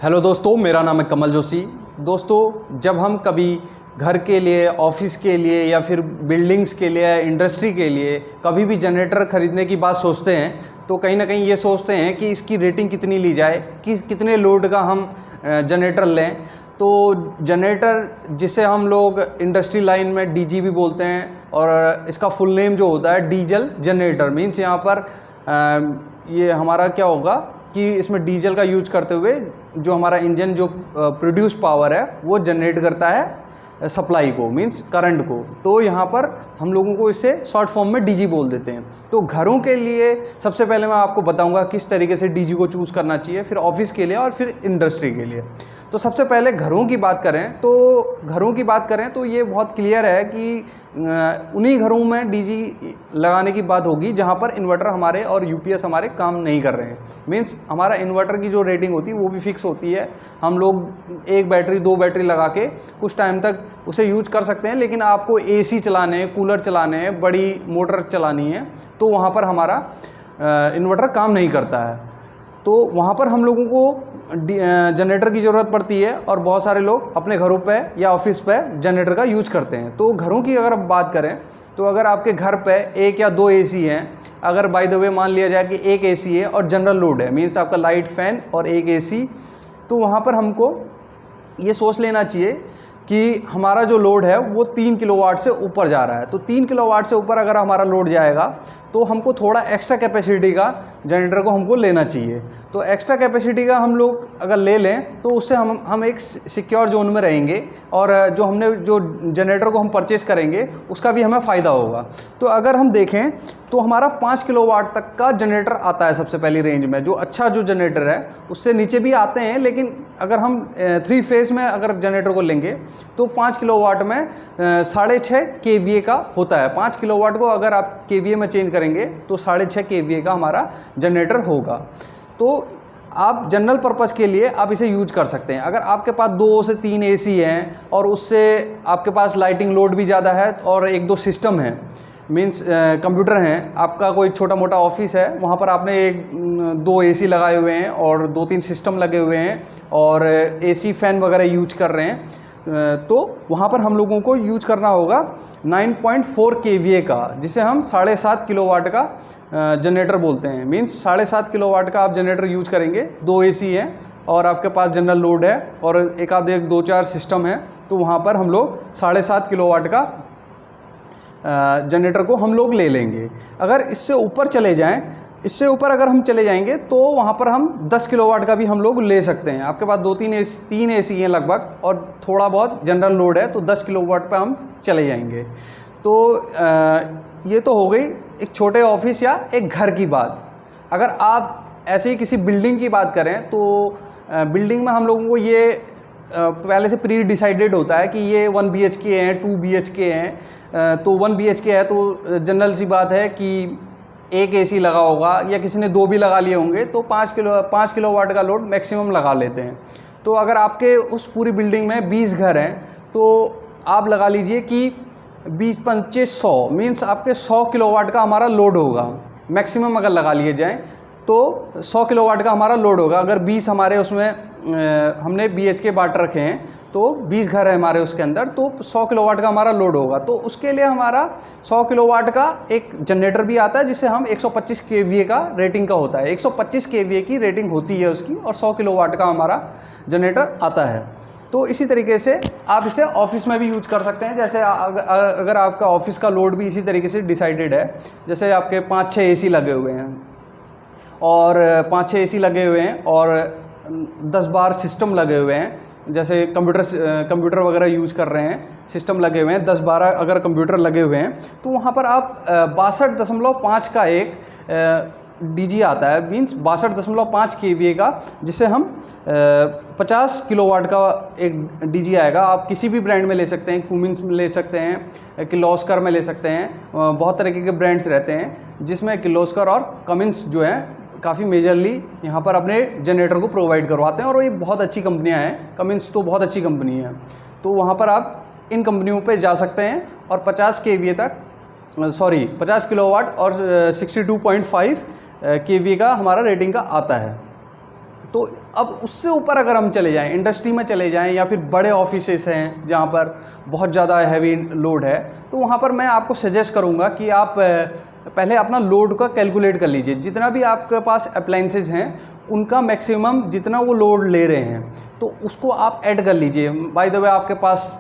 Hello दोस्तों, मेरा नाम है कमल जोशी। दोस्तों, जब हम कभी घर के लिए, ऑफिस के लिए या फिर बिल्डिंग्स के लिए, इंडस्ट्री के लिए कभी भी जनरेटर ख़रीदने की बात सोचते हैं तो कहीं ना कहीं ये सोचते हैं कि इसकी रेटिंग कितनी ली जाए, कि कितने लोड का हम जनरेटर लें। तो जनरेटर, जिसे हम लोग इंडस्ट्री लाइन में डीजी भी बोलते हैं, और इसका फुल नेम जो होता है डीजल जनरेटर, मीन्स यहाँ पर ये हमारा क्या होगा कि इसमें डीजल का यूज करते हुए जो हमारा इंजन जो प्रोड्यूस पावर है वो जनरेट करता है सप्लाई को, मींस करंट को। तो यहाँ पर हम लोगों को इसे शॉर्ट फॉर्म में डीजी बोल देते हैं। तो घरों के लिए सबसे पहले मैं आपको बताऊंगा किस तरीके से डीजी को चूज़ करना चाहिए, फिर ऑफिस के लिए और फिर इंडस्ट्री के लिए। तो सबसे पहले घरों की बात करें तो ये बहुत क्लियर है कि उन्हीं घरों में डीजी लगाने की बात होगी जहाँ पर इन्वर्टर हमारे और यूपीएस हमारे काम नहीं कर रहे हैं। मीन्स हमारा इन्वर्टर की जो रेटिंग होती है वो भी फिक्स होती है। हम लोग एक बैटरी, दो बैटरी लगा के कुछ टाइम तक उसे यूज कर सकते हैं, लेकिन आपको एसी चलाने, कूलर चलाने, बड़ी मोटर चलानी है तो वहाँ पर हमारा इन्वर्टर काम नहीं करता है। तो वहाँ पर हम लोगों को जनरेटर की ज़रूरत पड़ती है, और बहुत सारे लोग अपने घरों पे या ऑफिस पे जनरेटर का यूज करते हैं। तो घरों की अगर बात करें तो अगर आपके घर पे एक या दो एसी हैं, अगर बाय द वे मान लिया जाए कि एक एसी है और जनरल लोड है, मीन्स आपका लाइट, फैन और एक एसी, तो वहाँ पर हमको ये सोच लेना चाहिए कि हमारा जो लोड है वो 3 किलोवाट से ऊपर जा रहा है। तो 3 किलोवाट से ऊपर अगर हमारा लोड जाएगा तो हमको थोड़ा एक्स्ट्रा कैपेसिटी का जनरेटर को हमको लेना चाहिए। तो एक्स्ट्रा कैपेसिटी का हम लोग अगर ले लें तो उससे हम एक सिक्योर जोन में रहेंगे, और जो जनरेटर को हम परचेज़ करेंगे उसका भी हमें फ़ायदा होगा। तो अगर हम देखें तो हमारा 5 किलोवाट तक का जनरेटर आता है सबसे पहली रेंज में। जो अच्छा जो जनरेटर है उससे नीचे भी आते हैं, लेकिन अगर हम 3 फेज़ में अगर जनरेटर को लेंगे तो 5 किलोवाट में 6.5 केवीए का होता है। 5 किलोवाट को अगर आप केवीए में चेंज करेंगे तो 6.5 केवीए का हमारा जनरेटर होगा। तो आप जनरल पर्पज़ के लिए आप इसे यूज कर सकते हैं। अगर आपके पास 2 से 3 एसी हैं और उससे आपके पास लाइटिंग लोड भी ज़्यादा है और एक दो सिस्टम है, मीन्स कंप्यूटर हैं, आपका कोई छोटा मोटा ऑफिस है, वहाँ पर आपने 2 एसी लगाए हुए हैं और 2-3 सिस्टम लगे हुए हैं और एसी फैन वगैरह यूज कर रहे हैं, तो वहाँ पर हम लोगों को यूज करना होगा 9.4 केवीए का, जिसे हम 7.5 किलोवाट का जनरेटर बोलते हैं। मीन्स 7.5 किलोवाट का आप जनरेटर यूज करेंगे, 2 एसी है और आपके पास जनरल लोड है और एक आधे 2-4 सिस्टम है, तो वहाँ पर हम लोग 7.5 किलोवाट का जनरेटर को हम लोग ले लेंगे। अगर इससे ऊपर अगर हम चले जाएंगे तो वहाँ पर हम 10 किलोवाट का भी हम लोग ले सकते हैं। आपके पास 3 एसी हैं लगभग और थोड़ा बहुत जनरल लोड है, तो 10 किलोवाट पे हम चले जाएंगे। तो ये तो हो गई एक छोटे ऑफिस या एक घर की बात। अगर आप ऐसे ही किसी बिल्डिंग की बात करें तो बिल्डिंग में हम लोगों को ये पहले से प्री डिसाइडेड होता है कि ये 1 BHK हैं, 2 BHK हैं। तो 1 BHK है तो जनरल सी बात है कि एक एसी लगा होगा, या किसी ने 2 भी लगा लिए होंगे, तो 5 किलोवाट का लोड मैक्सिमम लगा लेते हैं। तो अगर आपके उस पूरी बिल्डिंग में 20 घर हैं तो आप लगा लीजिए कि 20-25 100, मीन्स आपके 100 किलोवाट का हमारा लोड होगा। मैक्सिमम अगर लगा लिए जाएँ तो 100 किलोवाट का हमारा लोड होगा। अगर 20 हमारे उसमें हमने BHK बांट रखे हैं तो 20 घर है हमारे उसके अंदर, तो 100 किलोवाट का हमारा लोड होगा। तो उसके लिए हमारा 100 किलोवाट का एक जनरेटर भी आता है जिसे हम 125 केवीए का रेटिंग का होता है। 125 केवीए की रेटिंग होती है उसकी, और 100 किलोवाट का हमारा जनरेटर आता है। तो इसी तरीके से आप इसे ऑफिस में भी यूज कर सकते हैं। जैसे अगर आपका ऑफिस का लोड भी इसी तरीके से डिसाइडेड है, जैसे आपके 5-6 एसी लगे हुए हैं और 5-6 एसी लगे हुए हैं और 10-12 सिस्टम लगे हुए हैं, जैसे कंप्यूटर वगैरह यूज कर रहे हैं, सिस्टम लगे हुए हैं 10-12 अगर कंप्यूटर लगे हुए हैं, तो वहाँ पर आप 62.5 का एक डीजी आता है, मीन्स 62.5 केवीए का, जिसे हम 50 किलोवाट का एक डीजी आएगा। आप किसी भी ब्रांड में ले सकते हैं, क्यूमिंस में ले सकते हैं, किर्लोस्कर में ले सकते हैं, बहुत तरीके के ब्रांड्स रहते हैं जिसमें किर्लोस्कर और कमिंस जो है काफ़ी मेजरली यहाँ पर अपने जनरेटर को प्रोवाइड करवाते हैं, और ये बहुत अच्छी कंपनियाँ हैं। कमिंस तो बहुत अच्छी कंपनी है, तो वहाँ पर आप इन कंपनियों पे जा सकते हैं और 50 किलोवाट और 62.5 केवीए का हमारा रेटिंग का आता है। तो अब उससे ऊपर अगर हम चले जाएं, इंडस्ट्री में चले जाएं या फिर बड़े ऑफिसेस हैं जहाँ पर बहुत ज़्यादा हैवी लोड है, तो वहाँ पर मैं आपको सजेस्ट करूँगा कि आप पहले अपना लोड का कैलकुलेट कर लीजिए। जितना भी आपके पास अप्लाइंसेस हैं उनका मैक्सिमम जितना वो लोड ले रहे हैं तो उसको आप ऐड कर लीजिए। बाय द वे आपके पास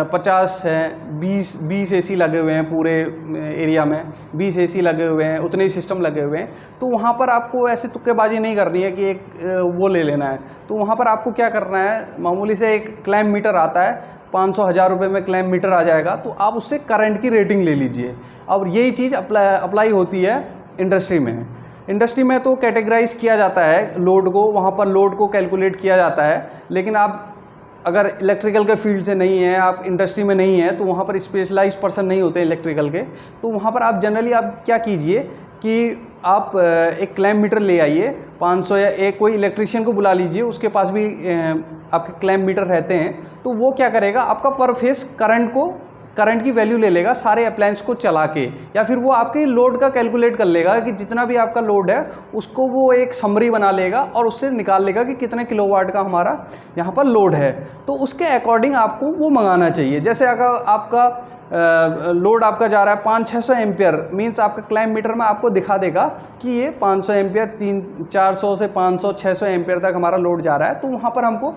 50 हैं, 20 एसी लगे हुए हैं पूरे एरिया में, 20 एसी लगे हुए हैं, उतने ही सिस्टम लगे हुए हैं, तो वहाँ पर आपको ऐसे तुक्केबाजी नहीं करनी है कि एक वो ले लेना है। तो वहाँ पर आपको क्या करना है, मामूली से एक क्लैम मीटर आता है, 500-1000 रुपये में क्लैम मीटर आ जाएगा, तो आप उससे करंट की रेटिंग ले लीजिए। अब यही चीज़ अप्लाई होती है इंडस्ट्री में। इंडस्ट्री में तो कैटेगराइज किया जाता है लोड को, वहाँ पर लोड को कैलकुलेट किया जाता है। लेकिन आप अगर इलेक्ट्रिकल के फील्ड से नहीं है, आप इंडस्ट्री में नहीं है, तो वहाँ पर स्पेशलाइज पर्सन नहीं होते इलेक्ट्रिकल के, तो वहाँ पर आप जनरली आप क्या कीजिए कि आप एक क्लैम मीटर ले आइए 500, या एक कोई इलेक्ट्रिशियन को बुला लीजिए, उसके पास भी आपके क्लैम मीटर रहते हैं। तो वो क्या करेगा, आपका पर फेस करंट की वैल्यू ले लेगा सारे अप्लायंस को चला के, या फिर वो आपके लोड का कैलकुलेट कर लेगा कि जितना भी आपका लोड है उसको वो एक समरी बना लेगा और उससे निकाल लेगा कि कितने किलोवाट का हमारा यहाँ पर लोड है। तो उसके अकॉर्डिंग आपको वो मंगाना चाहिए। जैसे अगर आपका लोड आपका जा रहा है 500-600 एम्पियर, मीन्स आपका क्लैम मीटर में आपको दिखा देगा कि ये 500 एम्पियर, 400 से 500-600 एम्पियर तक हमारा लोड जा रहा है। तो वहाँ पर हमको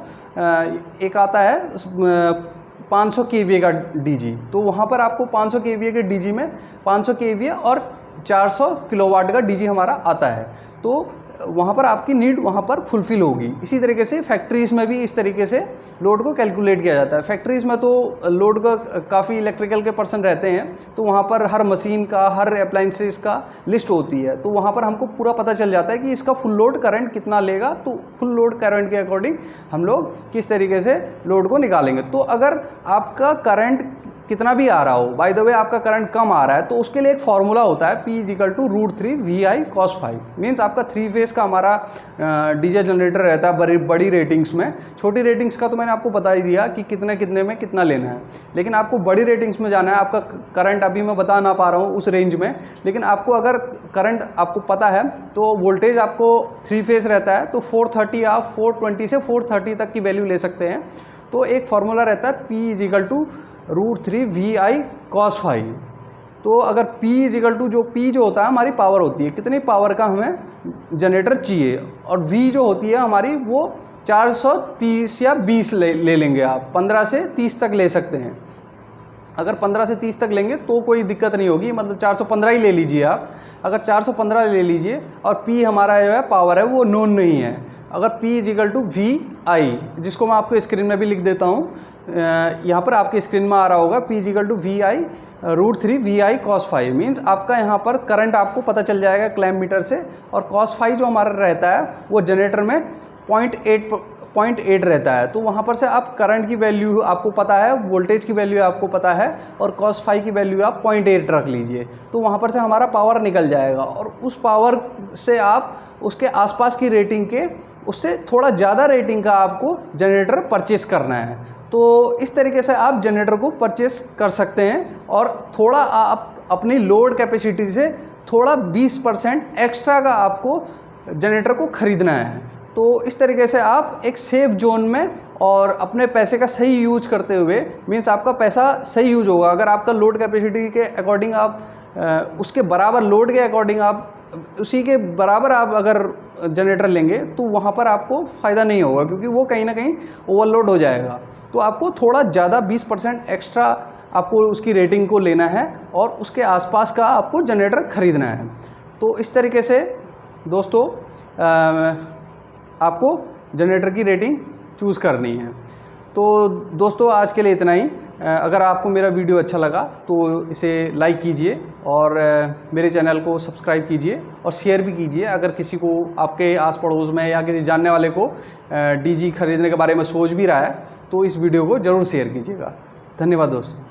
एक आता है 500 kVA का डीजी, तो वहाँ पर आपको 500 kVA के डीजी में 500 kVA और 400 किलोवाट का डीजी हमारा आता है। तो वहाँ पर आपकी नीड वहाँ पर फुलफ़िल होगी। इसी तरीके से फैक्ट्रीज़ में भी इस तरीके से लोड को कैलकुलेट किया जाता है। फैक्ट्रीज़ में तो लोड का काफ़ी इलेक्ट्रिकल के पर्सन रहते हैं, तो वहाँ पर हर मशीन का, हर अप्लाइंसेस का लिस्ट होती है, तो वहाँ पर हमको पूरा पता चल जाता है कि इसका फुल लोड करंट कितना लेगा। तो फुल लोड करंट के अकॉर्डिंग हम लोग किस तरीके से लोड को निकालेंगे। तो अगर आपका करंट कितना भी आ रहा हो, बाय द वे आपका करंट कम आ रहा है, तो उसके लिए एक फार्मूला होता है P = √3 VI cos ∅। मीन्स आपका 3 फेज़ का हमारा डीजल जनरेटर रहता है बड़ी रेटिंग्स में। छोटी रेटिंग्स का तो मैंने आपको बता ही दिया कि कितने में कितना लेना है, लेकिन आपको बड़ी रेटिंग्स में जाना है। आपका करंट अभी मैं बता ना पा रहा हूँ उस रेंज में, लेकिन आपको अगर करंट आपको पता है तो वोल्टेज आपको 3 फेज़ रहता है, तो 430 आप 420 से 430 तक की वैल्यू ले सकते हैं। तो एक फार्मूला रहता है P = √3 VI cos ∅। तो अगर P जो होता है हमारी पावर होती है, कितनी पावर का हमें जनरेटर चाहिए, और V जो होती है हमारी वो 430 या 20 ले लेंगे आप, 15 से 30 तक ले सकते हैं। अगर 15 से 30 तक लेंगे तो कोई दिक्कत नहीं होगी, मतलब 415 ही ले लीजिए आप। अगर 415 ले लीजिए और P हमारा जो है पावर है वो नोन नहीं है। अगर P = VI, जिसको मैं आपको स्क्रीन में भी लिख देता हूँ, यहाँ पर आपके स्क्रीन में आ रहा होगा P = VI √3 VI cos ∅। Means आपका यहाँ पर करंट आपको पता चल जाएगा क्लैम मीटर से, और cos ∅ जो हमारा रहता है वो जनरेटर में 0.8 रहता है। तो वहाँ पर से आप करंट की वैल्यू आपको पता है, वोल्टेज की वैल्यू आपको पता है, और cos ∅ की वैल्यू आप 0.8 रख लीजिए। तो वहाँ पर से हमारा पावर निकल जाएगा, और उस पावर से आप उसके आसपास की रेटिंग के उससे थोड़ा ज़्यादा रेटिंग का आपको जनरेटर परचेस करना है। तो इस तरीके से आप जनरेटर को परचेस कर सकते हैं, और थोड़ा आप अपनी लोड कैपेसिटी से थोड़ा 20% एक्स्ट्रा का आपको जनरेटर को ख़रीदना है। तो इस तरीके से आप एक सेफ जोन में और अपने पैसे का सही यूज करते हुए, मीन्स आपका पैसा सही यूज होगा। अगर आपका लोड कैपेसिटी के अकॉर्डिंग आप उसके बराबर लोड के अकॉर्डिंग आप उसी के बराबर आप अगर जनरेटर लेंगे तो वहाँ पर आपको फ़ायदा नहीं होगा, क्योंकि वो कहीं ना कहीं ओवरलोड हो जाएगा। तो आपको थोड़ा ज़्यादा 20% एक्स्ट्रा आपको उसकी रेटिंग को लेना है, और उसके आसपास का आपको जनरेटर ख़रीदना है। तो इस तरीके से दोस्तों आपको जनरेटर की रेटिंग चूज़ करनी है। तो दोस्तों आज के लिए इतना ही। अगर आपको मेरा वीडियो अच्छा लगा तो इसे लाइक कीजिए, और मेरे चैनल को सब्सक्राइब कीजिए, और शेयर भी कीजिए। अगर किसी को आपके आस पड़ोस में या किसी जानने वाले को डीजी खरीदने के बारे में सोच भी रहा है तो इस वीडियो को ज़रूर शेयर कीजिएगा। धन्यवाद दोस्तों।